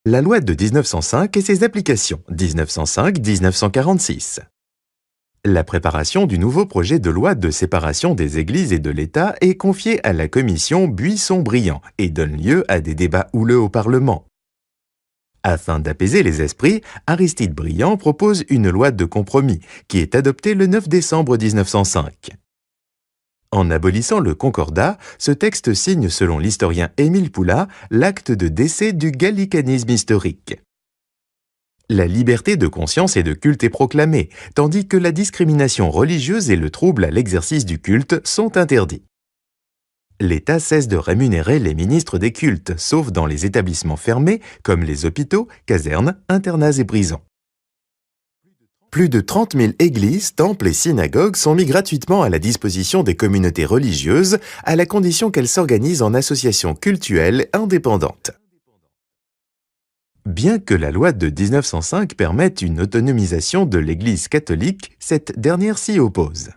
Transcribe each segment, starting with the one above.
La loi de 1905 et ses applications 1905-1946. La préparation du nouveau projet de loi de séparation des églises et de l'État est confiée à la commission Buisson-Briand et donne lieu à des débats houleux au Parlement. Afin d'apaiser les esprits, Aristide Briand propose une loi de compromis qui est adoptée le 9 décembre 1905. En abolissant le concordat, ce texte signe, selon l'historien Émile Poulain, l'acte de décès du gallicanisme historique. La liberté de conscience et de culte est proclamée, tandis que la discrimination religieuse et le trouble à l'exercice du culte sont interdits. L'État cesse de rémunérer les ministres des cultes, sauf dans les établissements fermés comme les hôpitaux, casernes, internats et prisons. Plus de 30 000 églises, temples et synagogues sont mis gratuitement à la disposition des communautés religieuses, à la condition qu'elles s'organisent en associations cultuelles indépendantes. Bien que la loi de 1905 permette une autonomisation de l'Église catholique, cette dernière s'y oppose.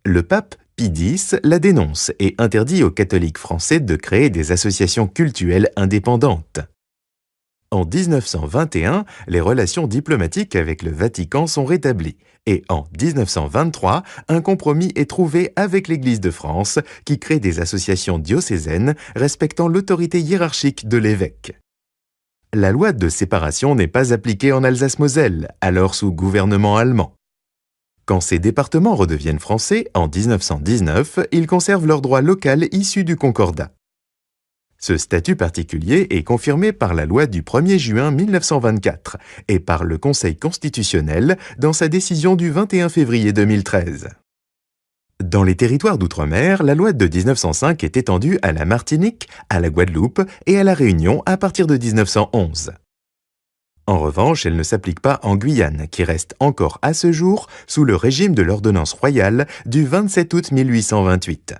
Le pape Pie X la dénonce et interdit aux catholiques français de créer des associations cultuelles indépendantes. En 1921, les relations diplomatiques avec le Vatican sont rétablies et en 1923, un compromis est trouvé avec l'Église de France qui crée des associations diocésaines respectant l'autorité hiérarchique de l'évêque. La loi de séparation n'est pas appliquée en Alsace-Moselle, alors sous gouvernement allemand. Quand ces départements redeviennent français, en 1919, ils conservent leur droit local issu du Concordat. Ce statut particulier est confirmé par la loi du 1er juin 1924 et par le Conseil constitutionnel dans sa décision du 21 février 2013. Dans les territoires d'outre-mer, la loi de 1905 est étendue à la Martinique, à la Guadeloupe et à la Réunion à partir de 1911. En revanche, elle ne s'applique pas en Guyane, qui reste encore à ce jour sous le régime de l'ordonnance royale du 27 août 1828.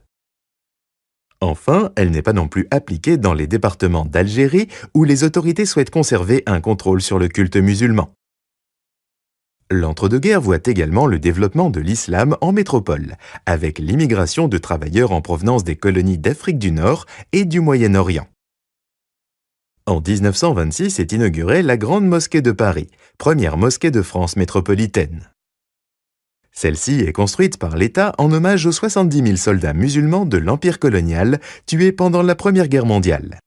Enfin, elle n'est pas non plus appliquée dans les départements d'Algérie où les autorités souhaitent conserver un contrôle sur le culte musulman. L'entre-deux-guerres voit également le développement de l'islam en métropole, avec l'immigration de travailleurs en provenance des colonies d'Afrique du Nord et du Moyen-Orient. En 1926 est inaugurée la Grande Mosquée de Paris, première mosquée de France métropolitaine. Celle-ci est construite par l'État en hommage aux 70 000 soldats musulmans de l'Empire colonial tués pendant la Première Guerre mondiale.